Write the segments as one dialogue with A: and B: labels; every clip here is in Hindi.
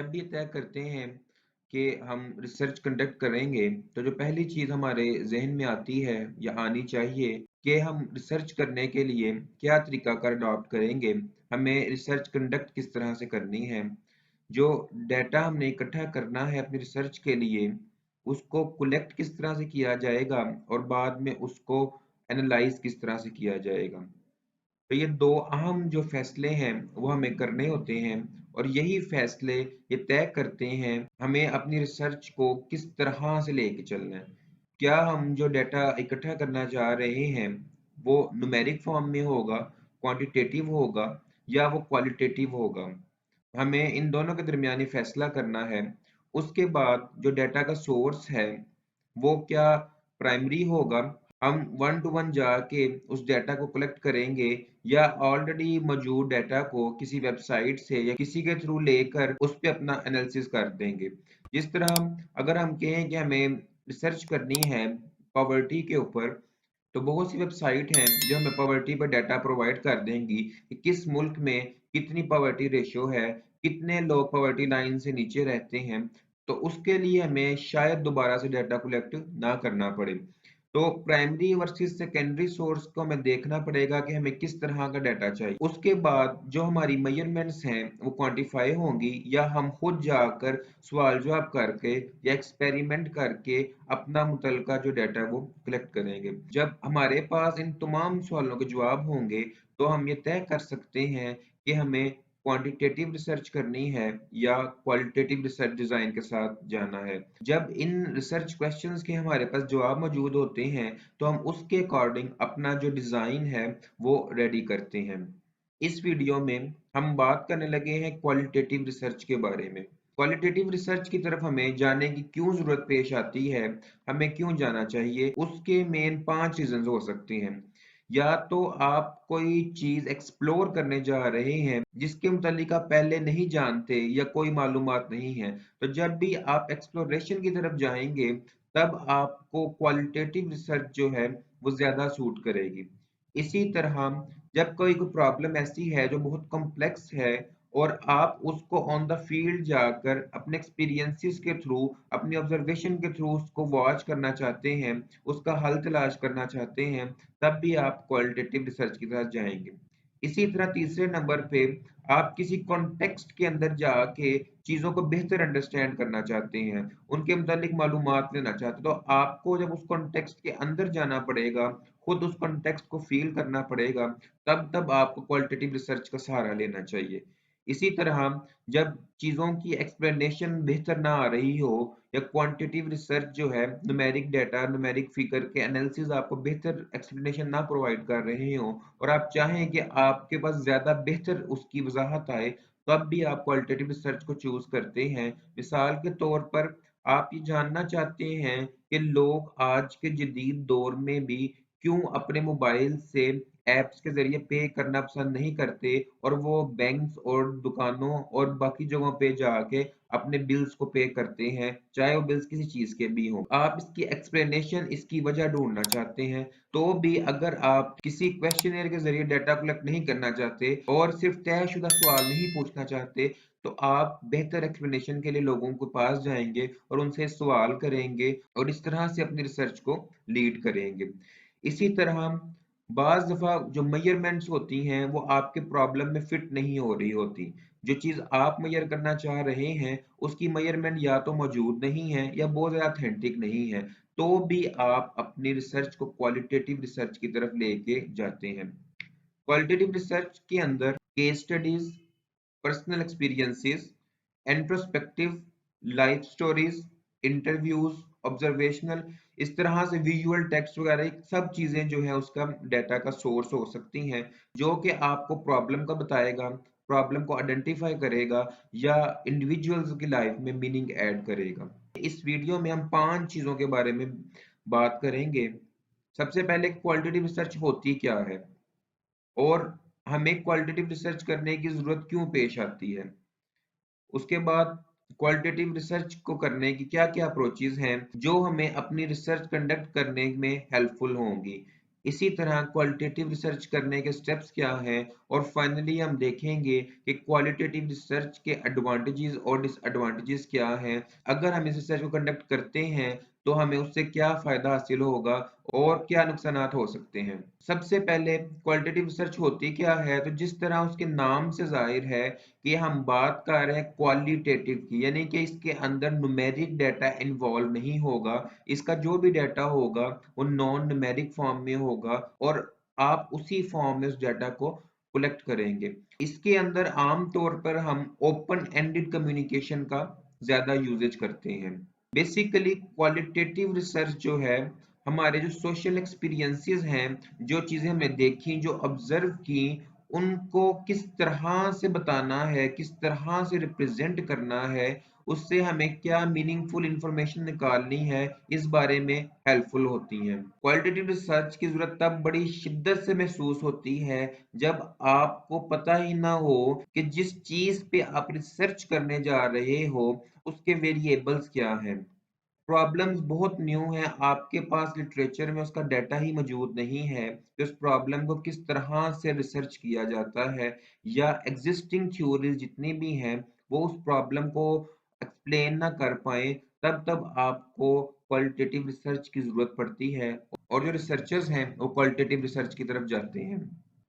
A: जब भी तय करते हैं कि हम रिसर्च कंडक्ट करेंगे, तो जो पहली चीज़ हमारे ज़हन में आती है या आनी चाहिए कि हम रिसर्च करने के लिए क्या तरीकाकार अडॉप्ट करेंगे, हमें रिसर्च कंडक्ट किस तरह से करनी है, जो डाटा हमने इकट्ठा करना है अपनी रिसर्च के लिए, उसको कलेक्ट किस तरह से किया जाएगा और बाद में उसको एनालाइज़ किस तरह से किया जाएगा। तो ये 2 अहम जो फ़ैसले हैं, वो हमें करने होते हैं और यही फ़ैसले ये तय करते हैं, हमें अपनी रिसर्च को किस तरह से लेके चलना है। क्या हम जो डाटा इकट्ठा करना चाह रहे हैं, वो न्यूमेरिक फ़ॉर्म में होगा, क्वांटिटेटिव होगा या वो क्वालिटेटिव होगा? हमें इन दोनों के दरमियान ही फ़ैसला करना है। उसके बाद जो डाटा का सोर्स है, वो क्या प्राइमरी होगा, हम वन टू वन जाके उस डाटा को कलेक्ट करेंगे या ऑलरेडी मौजूद डाटा को किसी वेबसाइट से या किसी के थ्रू लेकर उस पे अपना एनालिसिस कर देंगे। जिस तरह अगर हम कहें कि हमें रिसर्च करनी है पॉवर्टी के ऊपर, तो बहुत सी वेबसाइट हैं जो हमें पॉवर्टी पर डाटा प्रोवाइड कर देंगी कि किस मुल्क में कितनी पॉवर्टी रेशियो है, कितने लोग पॉवर्टी लाइन से नीचे रहते हैं। तो उसके लिए हमें शायद दोबारा से डाटा कलेक्ट ना करना पड़े। तो प्राइमरी वर्सेस सेकेंडरी सोर्स को हमें देखना पड़ेगा कि हमें किस तरह का डाटा चाहिए। उसके बाद जो हमारी मेजरमेंट्स हैं वो क्वांटिफाई होंगी या हम खुद जाकर सवाल जवाब करके या एक्सपेरिमेंट करके अपना मुतलका जो डाटा है वो कलेक्ट करेंगे। जब हमारे पास इन तमाम सवालों के जवाब होंगे, तो हम ये तय कर सकते हैं कि हमें क्वांटिटेटिव रिसर्च करनी है या क्वालिटेटिव रिसर्च डिजाइन के साथ जाना है। जब इन रिसर्च क्वेश्चंस के हमारे पास जवाब मौजूद होते हैं, तो हम उसके अकॉर्डिंग अपना जो डिजाइन है वो रेडी करते हैं। इस वीडियो में हम बात करने लगे हैं क्वालिटेटिव रिसर्च के बारे में। क्वालिटेटिव रिसर्च की तरफ हमें जाने की क्यों जरूरत पेश आती है, हमें क्यों जाना चाहिए, उसके मेन 5 रीजंस हो सकते हैं। या तो आप कोई चीज एक्सप्लोर करने जा रहे हैं जिसके मुतालिक आप पहले नहीं जानते या कोई मालूमात नहीं है, तो जब भी आप एक्सप्लोरेशन की तरफ जाएंगे, तब आपको क्वालिटेटिव रिसर्च जो है वो ज्यादा सूट करेगी। इसी तरह जब कोई प्रॉब्लम ऐसी है जो बहुत कॉम्प्लेक्स है और आप उसको ऑन द फील्ड जाकर अपने एक्सपीरियंसेस के थ्रू, अपनी ऑब्जर्वेशन के थ्रू उसको वॉच करना चाहते हैं, उसका हल तलाश करना चाहते हैं, तब भी आप क्वालिटेटिव रिसर्च की तरफ जाएंगे। इसी तरह तीसरे नंबर पे आप किसी कॉन्टेक्स्ट के अंदर जाके चीज़ों को बेहतर अंडरस्टैंड करना चाहते हैं, उनके मुतालिक मालूमात लेना चाहते हैं, तो आपको जब उस कॉन्टेक्स्ट के अंदर जाना पड़ेगा, खुद उस कॉन्टेक्स्ट को फील करना पड़ेगा, तब आपको क्वालिटेटिव रिसर्च का सहारा लेना चाहिए। इसी तरह जब चीज़ों की एक्सप्लेनेशन बेहतर ना आ रही हो या क्वांटिटेटिव रिसर्च जो है न्यूमेरिक डाटा, न्यूमेरिक फिगर के एनालिसिस आपको बेहतर एक्सप्लेनेशन ना प्रोवाइड कर रहे हो और आप चाहें कि आपके पास ज़्यादा बेहतर उसकी वजाहत आए, तब भी आप क्वालिटेटिव रिसर्च को चूज करते हैं। मिसाल के तौर पर आप ये जानना चाहते हैं कि लोग आज के जदीद दौर में भी क्यों अपने मोबाइल से ऐप्स के ज़रिए पे करना पसंद नहीं करते और वो बैंक्स और दुकानों और बाकी जगहों पे जाके अपने बिल्स को पे करते हैं, चाहे वो बिल्स किसी चीज़ के भी हों। आप इसकी एक्सप्लेनेशन, इसकी वजह ढूँढना चाहते हैं, तो भी अगर आप किसी क्वेश्चनेयर के ज़रिए डाटा कलेक्ट नहीं करना चाहते और सिर्फ तयशुदा सवाल नहीं पूछना चाहते, तो आप बेहतर एक्सप्लेनेशन के लिए लोगों के पास जाएँगे और उनसे सवाल करेंगे और इस तरह से अपनी रिसर्च को लीड करेंगे। इसी तरह बाज़ दफ़ा जो मेजरमेंट्स होती हैं वो आपके प्रॉब्लम में फिट नहीं हो रही होती। जो चीज़ आप मेजर करना चाह रहे हैं उसकी मेजरमेंट या तो मौजूद नहीं है या बहुत ज़्यादा ऑथेंटिक नहीं है, तो भी आप अपनी रिसर्च को क्वालिटेटिव रिसर्च की तरफ लेके जाते हैं। क्वालिटेटिव रिसर्च के अंदर case studies, personal experiences, introspective, life stories, interviews, observational, इस तरह से विजुअल टेक्स्ट वगैरह सब चीजें जो है उसका डाटा का सोर्स हो सकती हैं, जो कि आपको प्रॉब्लम का बताएगा, प्रॉब्लम को आइडेंटिफाई करेगा या इंडिविजुअल्स की लाइफ में मीनिंग ऐड करेगा। इस वीडियो में हम 5 चीजों के बारे में बात करेंगे। सबसे पहले क्वालिटेटिव रिसर्च होती क्या है और हमें क्वालिटेटिव रिसर्च करने की जरूरत क्यों पेश आती है। उसके बाद क्वालिटेटिव रिसर्च को करने की क्या क्या अप्रोचेज हैं जो हमें अपनी रिसर्च कंडक्ट करने में हेल्पफुल होंगी। इसी तरह क्वालिटेटिव रिसर्च करने के स्टेप्स क्या हैं और फाइनली हम देखेंगे कि क्वालिटेटिव रिसर्च के एडवांटेजेस और डिसएडवांटेजेस क्या हैं। अगर हम इस रिसर्च को कंडक्ट करते हैं तो हमें उससे क्या फायदा हासिल होगा और क्या नुकसानात हो सकते हैं। सबसे पहले क्वालिटेटिव रिसर्च होती क्या है, तो जिस तरह उसके नाम से जाहिर है कि हम बात कर रहे हैं क्वालिटेटिव की, यानी कि इसके अंदर न्यूमेरिक डाटा इन्वॉल्व नहीं होगा। इसका जो भी डाटा होगा वो नॉन न्यूमेरिक फॉर्म में होगा और आप उसी फॉर्म में उस डाटा को कलेक्ट करेंगे। इसके अंदर आम तौर पर हम ओपन एंडेड कम्युनिकेशन का ज्यादा यूजेज करते हैं। बेसिकली क्वालिटेटिव रिसर्च जो है, हमारे जो सोशल एक्सपीरियंसेस हैं, जो चीजें हमने देखी, जो ऑब्जर्व की, उनको किस तरह से बताना है, किस तरह से रिप्रेजेंट करना है, उससे हमें क्या मीनिंगफुल इंफॉर्मेशन निकालनी है, इस बारे में हेल्पफुल होती हैं। क्वालिटेटिव रिसर्च की जरूरत तब बड़ी शिद्दत से महसूस होती है जब आपको पता ही ना हो कि जिस चीज पे आप रिसर्च करने जा रहे हो उसके वेरिएबल्स क्या हैं। प्रॉब्लम्स बहुत न्यू हैं, आपके पास लिटरेचर में उसका डाटा ही मौजूद नहीं है कि उस प्रॉब्लम को किस तरह से रिसर्च किया जाता है, या एग्जिस्टिंग थ्योरीज जितनी भी हैं वो उस प्रॉब्लम को एक्सप्लेन ना कर पाए, तब आपको क्वालिटेटिव रिसर्च की जरूरत पड़ती है और जो रिसर्चर्स हैं वो क्वालिटेटिव रिसर्च की तरफ जाते हैं।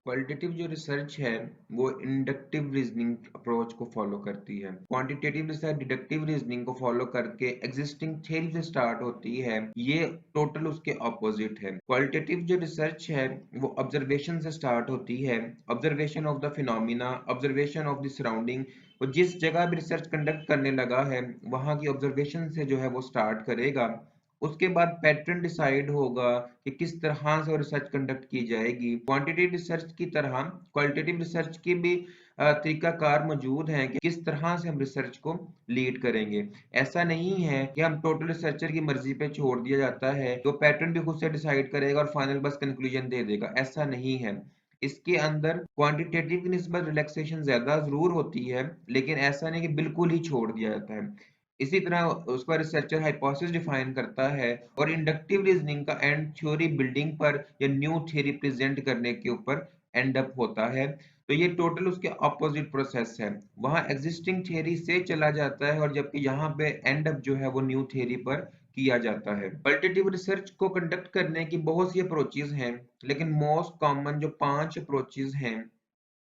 A: क्वालिटेटिव जो रिसर्च है वो इंडक्टिव रीजनिंग अप्रोच को फॉलो करती है। क्वांटिटेटिव रिसर्च डिडक्टिव रीजनिंग को फॉलो करके एग्जिस्टिंग थ्योरी से स्टार्ट होती है। ये टोटल उसके ऑपोजिट है। क्वालिटेटिव जो रिसर्च है वो ऑब्जर्वेशन से स्टार्ट होती है। Observation of the phenomena, observation of the surrounding. वो जिस जगह भी रिसर्च कंडक्ट करने लगा है वहां की ऑब्जर्वेशन से जो है वो स्टार्ट करेगा। उसके बाद पैटर्न डिसाइड होगा कि किस तरह से रिसर्च कंडक्ट की जाएगी। क्वांटिटेटिव रिसर्च की तरह क्वालिटेटिव रिसर्च की भी तरीकाकार मौजूद हैं कि किस तरह से हम रिसर्च को लीड करेंगे। ऐसा नहीं है कि हम टोटल रिसर्चर की मर्जी पे छोड़ दिया जाता है तो पैटर्न भी खुद से डिसाइड करेगा और फाइनल बस कंक्लूजन दे देगा, ऐसा नहीं है। इसके अंदर क्वांटिटेटिव की निस्बत रिलैक्सेशन ज्यादा जरूर होती है, लेकिन ऐसा नहीं कि बिल्कुल ही छोड़ दिया जाता है। इसी तरह उस पर रिसर्चर हाइपोथेसिस डिफाइन करता है और इंडक्टिव रीजनिंग का एंड थ्योरी बिल्डिंग पर या न्यू थ्योरी प्रेजेंट करने के ऊपर एंड अप होता है। तो ये टोटल उसके ऑपोजिट प्रोसेस है। वहां एग्जिस्टिंग थ्योरी से चला जाता है और जबकि यहाँ पे एंड अप जो है वो न्यू थ्योरी पर किया जाता है। क्वालिटेटिव रिसर्च को कंडक्ट करने की बहुत सी अप्रोचेज हैं, लेकिन मोस्ट कॉमन जो 5 अप्रोचेज हैं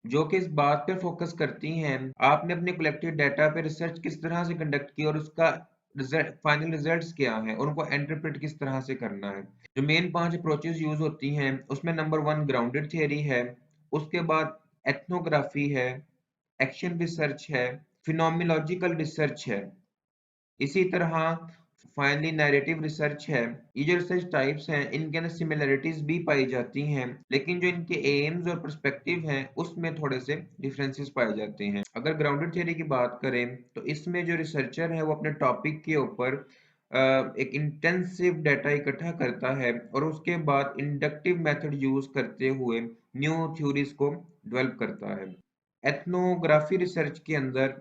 A: जो कि इस बात पे फोकस करती हैं आपने अपने कलेक्टेड डाटा पे रिसर्च किस तरह से कंडक्ट की और उसका रिजल्ट, फाइनल रिजल्ट्स क्या है और उनको इंटरप्रेट किस तरह से करना है। जो मेन 5 अप्रोचेस यूज होती हैं उसमें नंबर 1 ग्राउंडेड थियरी है, उसके बाद एथनोग्राफी है, एक्शन रिसर्च है, फिनोमिनोलॉजिकल रिसर्च है, इसी तरह फाइनली नैरेटिव रिसर्च है। ये जो रिसर्च टाइप्स हैं इनके अंदर सिमिलरिटीज भी पाई जाती हैं, लेकिन जो इनके एम्स और पर्सपेक्टिव हैं उसमें थोड़े से डिफरेंसेस पाए जाते हैं। अगर ग्राउंडेड थ्योरी की बात करें तो इसमें जो रिसर्चर है वो अपने टॉपिक के ऊपर एक इंटेंसिव डाटा इकट्ठा करता है और उसके बाद इंडक्टिव मेथड यूज करते हुए न्यू थ्योरीज को डेवलप करता है। एथनोग्राफी रिसर्च के अंदर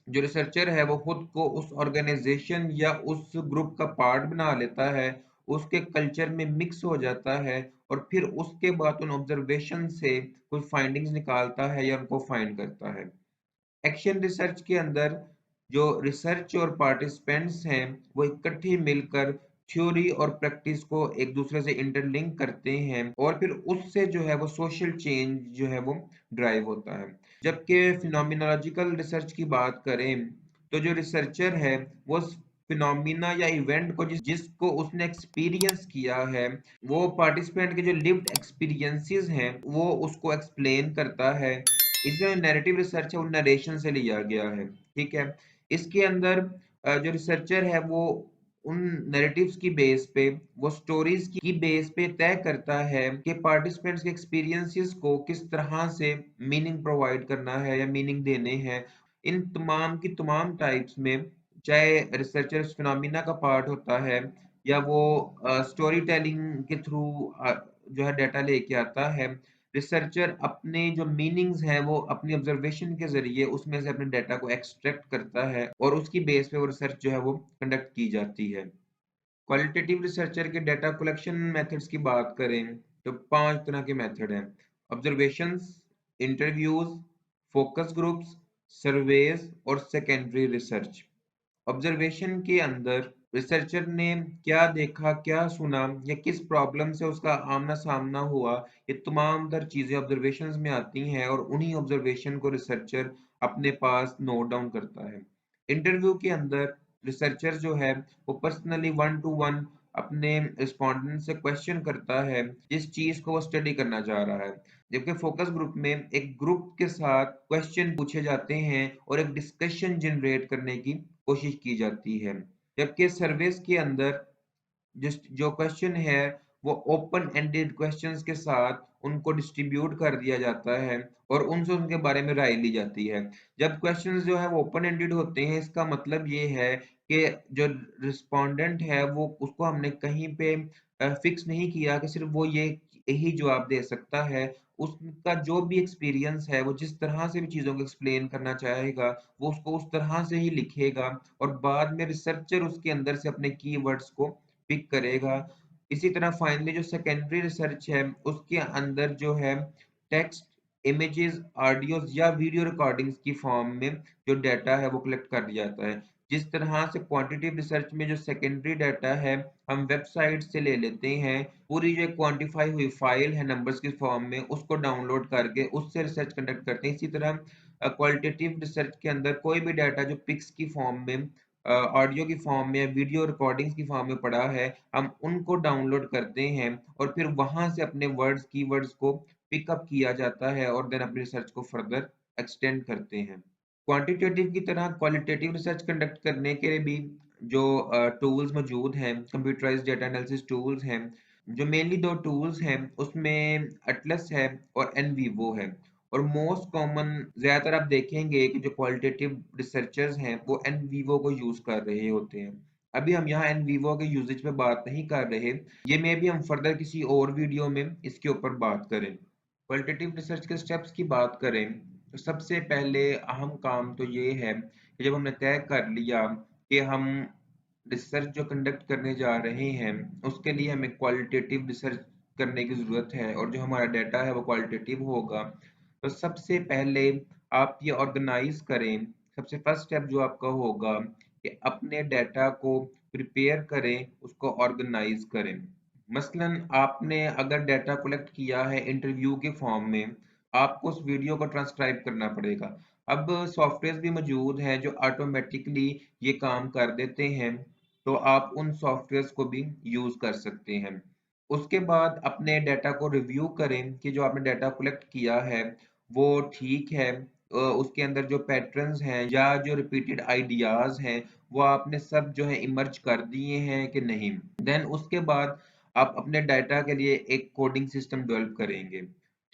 A: जो रिसर्चर है वो खुद को उस ऑर्गेनाइजेशन या उस ग्रुप का पार्ट बना लेता है, उसके कल्चर में मिक्स हो जाता है और फिर उसके बाद उन ऑब्जर्वेशन से कुछ फाइंडिंग्स निकालता है या उनको फाइंड करता है। एक्शन रिसर्च के अंदर जो रिसर्च और पार्टिसिपेंट्स हैं वो इकट्ठे मिलकर थ्योरी और प्रैक्टिस को एक दूसरे से इंटरलिंक करते हैं और फिर उससे जो है वो सोशल चेंज जो है वो ड्राइव होता है। जबकि फिनोमिनोलॉजिकल रिसर्च की बात करें तो जो रिसर्चर है वो फिनोमिना या इवेंट को जिसको उसने एक्सपीरियंस किया है, वो पार्टिसिपेंट के जो लिव्ड एक्सपीरियंसेस हैं वो उसको एक्सप्लेन करता है। इसमें नैरेटिव रिसर्च है वो नरेशन से लिया गया है। ठीक है, इसके अंदर जो रिसर्चर है वो उन नैरेटिव्स की बेस पे, वो स्टोरीज की बेस पे तय करता है कि पार्टिसिपेंट्स के एक्सपीरियंसेस को किस तरह से मीनिंग प्रोवाइड करना है या मीनिंग देने हैं। इन तमाम की तमाम टाइप्स में चाहे रिसर्चर फिनोमिना का पार्ट होता है या वो स्टोरी टेलिंग के थ्रू जो है डाटा लेके आता है, रिसर्चर अपने जो मीनिंग्स हैं वो अपनी ऑब्जर्वेशन के जरिए उसमें से अपने डाटा को एक्सट्रैक्ट करता है और उसकी बेस पे वो रिसर्च जो है वो कंडक्ट की जाती है। क्वालिटेटिव रिसर्चर के डाटा कलेक्शन मेथड्स की बात करें तो 5 तरह के मेथड हैं। Observations, interviews, focus groups, surveys और सेकेंडरी रिसर्च। ऑब्जर्वेशन के अंदर रिसर्चर ने क्या देखा, क्या सुना या किस प्रॉब्लम से उसका आमना सामना हुआ, ये तमाम तर चीजें ऑब्जर्वेशंस में आती हैं और उन्हीं ऑब्जर्वेशन को रिसर्चर अपने पास नोट डाउन करता है। इंटरव्यू के अंदर रिसर्चर जो है वो पर्सनली वन टू वन अपने रिस्पोंडेंट से क्वेश्चन करता है जिस चीज को वो स्टडी करना चाह रहा है। जबकि फोकस ग्रुप में एक ग्रुप के साथ क्वेश्चन पूछे जाते हैं और एक डिस्कशन जनरेट करने की कोशिश की जाती है। जबकि सर्विस के अंदर जिस जो क्वेश्चन है वो ओपन एंडेड क्वेश्चंस के साथ उनको डिस्ट्रीब्यूट कर दिया जाता है और उनसे उनके बारे में राय ली जाती है। जब क्वेश्चंस जो है वो ओपन एंडेड होते हैं, इसका मतलब ये है कि जो रिस्पोंडेंट है वो उसको हमने कहीं पे फिक्स नहीं किया कि सिर्फ वो ये यही जवाब दे सकता है। उसका जो भी एक्सपीरियंस है वो जिस तरह से भी चीज़ों को एक्सप्लेन करना चाहेगा वो उसको उस तरह से ही लिखेगा और बाद में रिसर्चर उसके अंदर से अपने कीवर्ड्स को पिक करेगा। इसी तरह फाइनली जो सेकेंडरी रिसर्च है उसके अंदर जो है टेक्स्ट, इमेजेस, ऑडियोज या वीडियो रिकॉर्डिंग्स की फॉर्म में जो डाटा है वो कलेक्ट कर लिया जाता है। जिस तरह से क्वांटिटेटिव रिसर्च में जो सेकेंडरी डाटा है हम वेबसाइट से ले लेते हैं, पूरी जो क्वांटिफाई हुई फाइल है नंबर्स की फॉर्म में उसको डाउनलोड करके उससे रिसर्च कंडक्ट करते हैं। इसी तरह क्वालिटेटिव रिसर्च के अंदर कोई भी डाटा जो पिक्स की फॉर्म में, ऑडियो की फॉर्म में, वीडियो रिकॉर्डिंग्स की फॉर्म में पड़ा है, हम उनको डाउनलोड करते हैं और फिर वहां से अपने वर्ड्स कीवर्ड्स को पिकअप किया जाता है और देन अपनी रिसर्च को फर्दर एक्सटेंड करते हैं। क्वांटिटेटिव की तरह क्वालिटेटिव रिसर्च कंडक्ट करने के लिए भी जो टूल्स मौजूद हैं, कंप्यूटराइज्ड डेटा एनालिसिस टूल्स हैं। जो मेनली दो टूल्स हैं उसमें एटलस है और एनवीवो है। और मोस्ट कॉमन ज़्यादातर आप देखेंगे कि जो क्वालिटेटिव रिसर्चर्स हैं वो एनवीवो को यूज़ कर रहे होते हैं। अभी हम यहाँ एनवीवो के यूजेज पे बात नहीं कर रहे, ये में भी हम फर्दर किसी और वीडियो में इसके ऊपर बात करें। क्वालिटेटिव रिसर्च के स्टेप्स की बात करें तो सबसे पहले अहम काम तो ये है कि जब हमने तय कर लिया कि हम रिसर्च जो कंडक्ट करने जा रहे हैं उसके लिए हमें क्वालिटेटिव रिसर्च करने की ज़रूरत है और जो हमारा डाटा है वो क्वालिटेटिव होगा, तो सबसे पहले आप ये ऑर्गेनाइज करें। सबसे फर्स्ट स्टेप जो आपका होगा कि अपने डाटा को प्रिपेयर करें, उसको ऑर्गेनाइज करें। मसलन आपने अगर डाटा कलेक्ट किया है इंटरव्यू के फॉर्म में, आपको उस वीडियो को ट्रांसक्राइब करना पड़ेगा। अब सॉफ्टवेयर भी मौजूद हैं जो ऑटोमेटिकली ये काम कर देते हैं, तो आप उन सॉफ्टवेयर को भी यूज़ कर सकते हैं। उसके बाद अपने डाटा को रिव्यू करें कि जो आपने डाटा कलेक्ट किया है वो ठीक है, उसके अंदर जो पैटर्न्स हैं या जो रिपीटेड आइडियाज़ हैं वो आपने सब जो है इमर्ज कर दिए हैं कि नहीं। देन उसके बाद आप अपने डाटा के लिए एक कोडिंग सिस्टम डेवलप करेंगे।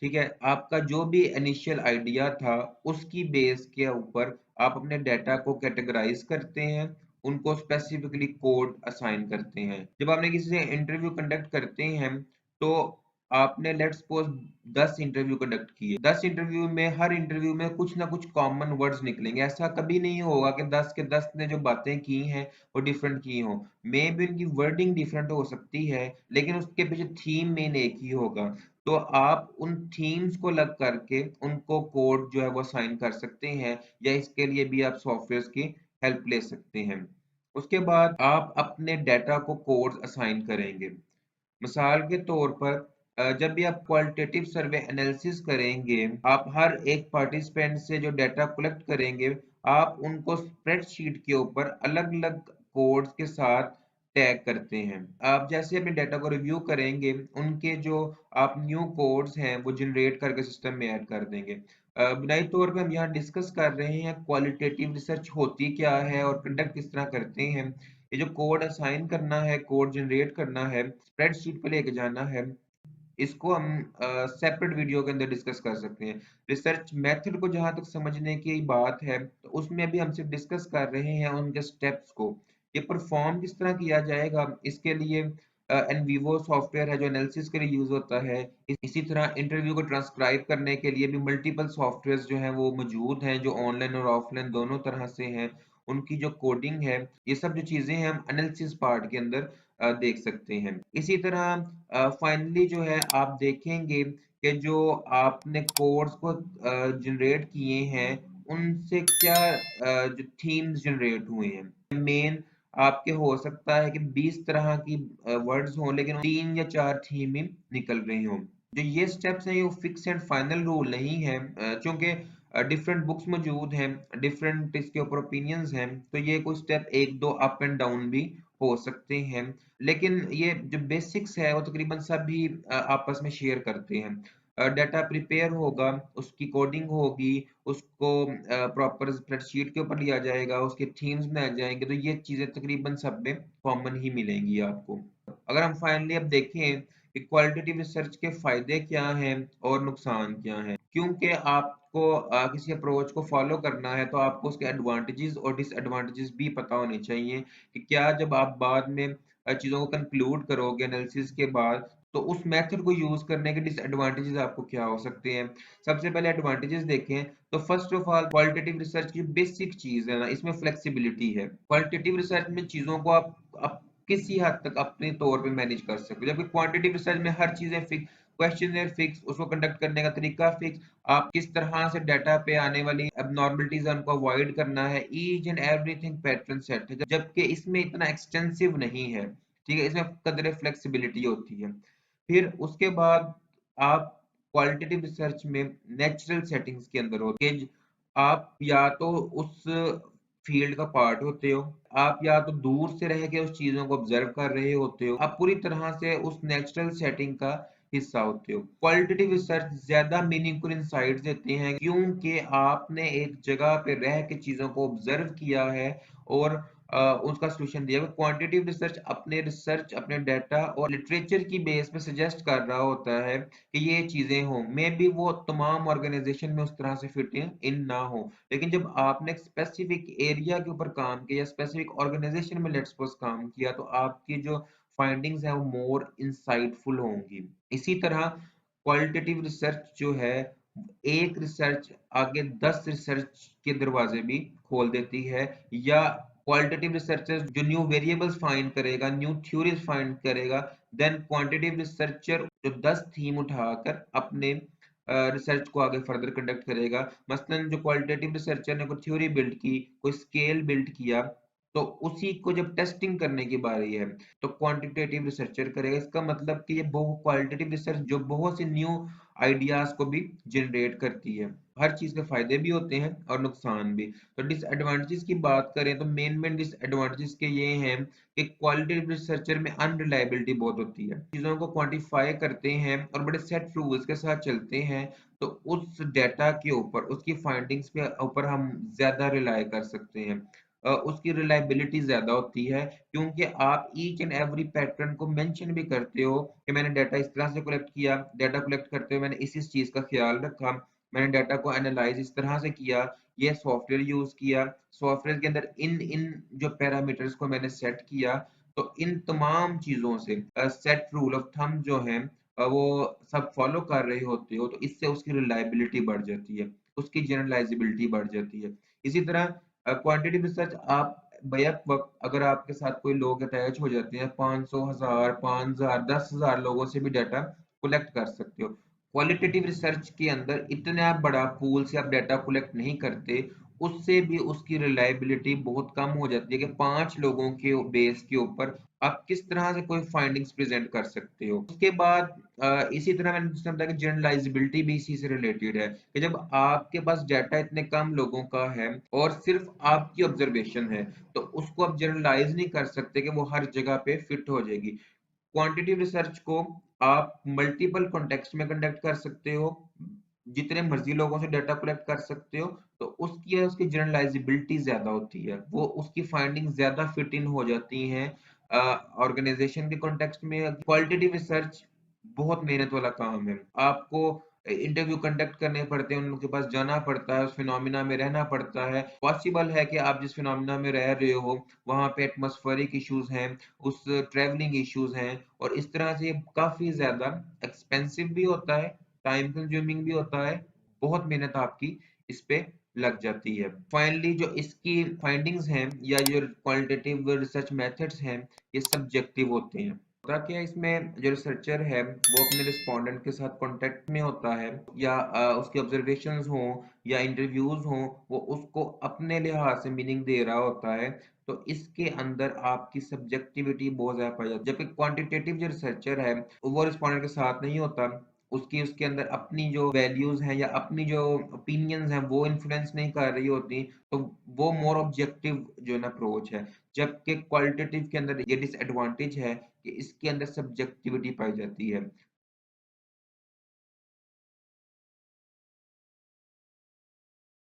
A: ठीक है, आपका जो भी इनिशियल आइडिया था उसकी बेस के ऊपर आप अपने डाटा को कैटेगराइज करते हैं, उनको स्पेसिफिकली कोड असाइन करते हैं। जब आपने किसी से इंटरव्यू कंडक्ट करते हैं तो आपने लेट्स सपोज 10 इंटरव्यू कंडक्ट किए। 10 इंटरव्यू में हर इंटरव्यू में कुछ ना कुछ कॉमन वर्ड्स निकलेंगे। ऐसा कभी नहीं होगा कि 10 के 10 ने जो बातें की हैं वो डिफरेंट की हों। मे बी उनकी वर्डिंग डिफरेंट हो सकती है लेकिन उसके पीछे थीम मेन एक ही होगा। तो आप उन थीम्स को लग करके उनको कोड जो है वो असाइन कर सकते हैं या इसके लिए भी आप सॉफ्टवेयर की हेल्प ले सकते हैं। उसके बाद आप अपने डाटा को कोड्स असाइन करेंगे। मिसाल के तौर पर जब भी आप क्वालिटेटिव सर्वे एनालिसिस करेंगे, आप हर एक पार्टिसिपेंट से जो डाटा कलेक्ट करेंगे, आप उनको स्प्रेडशीट के ऊपर अलग-अलग कोड्स के साथ टैग करते हैं। आप जैसे अपने डाटा को रिव्यू करेंगे, उनके जो आप न्यू कोड्स हैं, वो जनरेट करके सिस्टम में ऐड कर देंगे। बुनियादी तौर पे हम यहाँ डिस्कस कर रहे हैं क्वालिटेटिव रिसर्च होती क्या है और कंडक्ट किस तरह करते हैं। ये जो कोड असाइन करना है, कोड जनरेट करना है, स्प्रेडशीट पे लेके जाना है, इसको हम सेपरेट वीडियो के अंदर डिस्कस कर सकते हैं। रिसर्च मेथड को जहाँ तक समझने की बात है, तो उसमें भी हम सिर्फ डिस्कस कर रहे हैं उनके स्टेप्स को। ये परफॉर्म किस तरह किया जाएगा, इसके लिए एनवीवो सॉफ्टवेयर है जो एनालिसिस के लिए यूज होता है। इसी तरह इंटरव्यू को ट्रांसक्राइब करने के लिए भी मल्टीपल सॉफ्टवेयर जो हैं वो मौजूद हैं जो ऑनलाइन और ऑफलाइन दोनों तरह से हैं। उनकी जो कोडिंग है, ये सब जो चीज़ें हैं हम एनालिसिस पार्ट के अंदर देख सकते हैं। इसी तरह फाइनली जो है आप देखेंगे कि जो आपने कोड्स को जनरेट किए हैं उनसे क्या जो थीम्स जनरेट हुए हैं। मेन आपके हो सकता है कि 20 तरह की वर्ड्स हों लेकिन 3 या 4 थीम ही निकल रही हों। जो ये स्टेप्स हैं ये फिक्स एंड फाइनल रूल नहीं है, क्योंकि डिफरेंट बुक्स मौजूद हैं, डिफरेंट इसके ऊपर ओपिनियंस हैं, तो ये कोई स्टेप एक दो अप एंड डाउन भी हो सकते हैं, लेकिन ये जो बेसिक्स है वो तकरीबन सभी आपस में शेयर करते हैं। डाटा प्रिपेयर होगा, उसकी कोडिंग होगी, उसको प्रॉपर स्प्रेडशीट के ऊपर लिया जाएगा, उसके थीम्स बनाए जाएंगे, तो ये चीजें तकरीबन सब में कॉमन ही मिलेंगी आपको। अगर हम फाइनली अब देखें कि क्वालिटेटिव रिसर्च के फायदे क्या हैं और नुकसान क्या हैं, क्योंकि आपको किसी अप्रोच को फॉलो करना है तो आपको उसके एडवांटेजेस और डिसएडवांटेजेस भी पता होने चाहिए कि क्या जब आप बाद में चीज़ों को कंक्लूड करोगे एनालिसिस के बाद तो उस मेथड को यूज करने के डिसएडवांटेजेस आपको क्या हो सकते हैं। सबसे पहले एडवांटेजेस देखें तो first of all qualitative research की बेसिक चीज है ना, इसमें फ्लेक्सिबिलिटी है। क्वालिटेटिव रिसर्च में चीजों को आप किसी हद तक अपने तौर पे मैनेज कर सकते हो, जबकि क्वांटिटेटिव रिसर्च में हर चीजें फिक्स, क्वेश्चन फिक्स, उसको कंडक्ट करने का तरीका फिक्स, आप किस तरह से डाटा पे आने वाली एबनॉर्मलिटीज उनको अवॉइड करना है, each and everything pattern set है, जबकि इसमें इतना एक्सटेंसिव नहीं है। ठीक है, इसमें कदर फ्लेक्सिबिलिटी होती है। फिर उसके बाद आप क्वालिटेटिव रिसर्च में नेचुरल सेटिंग्स के अंदर होते हैं, आप या तो उस फील्ड का पार्ट होते हो, आप या तो दूर से रह के उस चीजों को ऑब्जर्व कर रहे होते हो, आप पूरी तरह से उस नेचुरल सेटिंग का हिस्सा होते हो। क्वालिटेटिव रिसर्च ज्यादा मीनिंगफुल इंसाइट्स देते हैं क्योंकि आपने एक जगह पे रह के चीजों को ऑब्जर्व किया है और उसका सॉल्यूशन दिया। क्वांटिटेटिव रिसर्च अपने रिसर्च, अपने डाटा और लिटरेचर की बेस पे सजेस्ट कर रहा होता है कि ये चीजें हों, मे बी वो तमाम ऑर्गेनाइजेशन में उस तरह से फिट इन ना हो, लेकिन जब आपने एक स्पेसिफिक एरिया के ऊपर काम किया, स्पेसिफिक ऑर्गेनाइजेशन में लेट्स सपोज काम किया, तो आपकी जो फाइंडिंग्स है वो मोर इंसाइटफुल होंगी। इसी तरह क्वालिटेटिव रिसर्च जो है एक रिसर्च आगे 10 रिसर्च के दरवाजे भी खोल देती है, या क्वालिटेटिव रिसर्चर जो न्यू वेरिएबल्स फाइंड करेगा, न्यू थ्योरीज फाइंड करेगा, देन क्वांटिटेटिव रिसर्चर जो 10 थीम उठाकर अपने रिसर्च को आगे फर्दर कंडक्ट करेगा। मसलन जो क्वालिटेटिव रिसर्चर ने कोई थ्योरी बिल्ड की, कोई स्केल बिल्ड किया, तो उसी को जब टेस्टिंग करने की बारी है तो क्वांटिटेटिव रिसर्चर करेगा। इसका मतलब कि ये बहुत क्वालिटेटिव रिसर्च जो बहुत से न्यू आइडियाज को भी जनरेट करती है। हर चीज के फायदे भी होते हैं और नुकसान भी। तो डिसएडवांटेजेस की बात करें तो मेन डिसएडवांटेजेस के ये हैं कि क्वालिटेटिव रिसर्चर में अनरिलायबिलिटी बहुत होती है, चीजों को क्वांटिफाई करते हैं और बड़े सेट रूल्स के साथ चलते हैं, तो उस डेटा के ऊपर, उसकी फाइंडिंग्स के ऊपर हम ज्यादा रिलाय कर सकते हैं। उसकी रिलायबिलिटी ज्यादा होती है क्योंकि आप ईच एंड एवरी पैटर्न को मेंशन भी करते हो कि मैंने डाटा इस तरह से कलेक्ट किया, डाटा कलेक्ट करते हुए मैंने इस चीज का ख्याल रखा, मैंने डाटा को एनालाइज इस तरह से किया, ये सॉफ्टवेयर यूज किया, सॉफ्टवेयर के अंदर इन इन जो पैरामीटर्स को मैंने सेट किया। तो इन तमाम चीजों से सेट रूल ऑफ थंब जो है वो सब फॉलो कर रहे होते हो, तो इससे उसकी रिलायबिलिटी बढ़ जाती है, उसकी जनरलाइजेबिलिटी बढ़ जाती है। इसी तरह क्वांटिटी रिसर्च आप बैक वक्त अगर आपके साथ कोई लोग अटैच हो जाते हैं, 500, 1000, 5000, 10,000 लोगों से भी डाटा कलेक्ट कर सकते हो। क्वालिटेटिव रिसर्च के अंदर इतना बड़ा पूल से आप डाटा कलेक्ट नहीं करते, उससे भी उसकी रिलायबिलिटी बहुत कम हो जाती है कि 5 लोगों के बेस के ऊपर आप किस तरह से कोई फाइंडिंग्स प्रेजेंट कर सकते हो। उसके बाद इसी तरह मैंने जिस तरह कि जनरलाइजेबिलिटी भी इसी से रिलेटेड है कि जब आपके पास डाटा इतने कम लोगों का है और सिर्फ आपकी ऑब्जर्वेशन है, तो उसको आप जनरलाइज नहीं कर सकते कि वो हर जगह पे फिट हो जाएगी। क्वांटिटेटिव रिसर्च को आप मल्टीपल कॉन्टेक्स्ट में कंडक्ट कर सकते हो, जितने मर्जी लोगों से डाटा कलेक्ट कर सकते हो, तो उसकी जनरलाइजेबिलिटी ज्यादा होती है, वो उसकी फाइंडिंग ज्यादा फिट इन हो जाती हैं ऑर्गेनाइजेशन के कॉन्टेक्स्ट में। क्वालिटेटिव रिसर्च बहुत मेहनत वाला काम है, आपको इंटरव्यू कंडक्ट करने पड़ते हैं, उनके पास जाना पड़ता है, उस फिनोमिना में रहना पड़ता है। पॉसिबल है कि आप जिस फिनोमिना में रह रहे हो वहां पे एटमॉस्फेरिक इश्यूज हैं, उस ट्रैवलिंग इश्यूज हैं, और इस तरह से काफी ज्यादा एक्सपेंसिव भी होता है, टाइम कंज्यूमिंग भी होता है, बहुत मेहनत आपकी इस पे लग जाती है। फाइनली जो इसकी फाइंडिंग्स हैं या जो क्वालिटेटिव रिसर्च मेथड्स हैं, ये सब्जेक्टिव होते हैं। होता क्या है, इसमें जो रिसर्चर है वो अपने रिस्पोंडेंट के साथ कांटेक्ट में होता है, या उसके ऑब्जर्वेशंस हों या इंटरव्यूज हों, वो उसको अपने लिहाज से मीनिंग दे रहा होता है। तो इसके अंदर आपकी सब्जेक्टिविटी बहुत ज्यादा पाई जाती है, जबकि क्वांटिटेटिव जो रिसर्चर है वो रिस्पोंडेंट के साथ नहीं होता, उसकी उसके अंदर अपनी जो वैल्यूज हैं या अपनी जो ओपिनियंस हैं वो इन्फ्लुएंस नहीं कर रही होती, तो वो मोर ऑब्जेक्टिव जो है ना अप्रोच है। जबकि क्वालिटेटिव के अंदर ये डिसएडवांटेज है कि इसके अंदर सब्जेक्टिविटी पाई जाती है।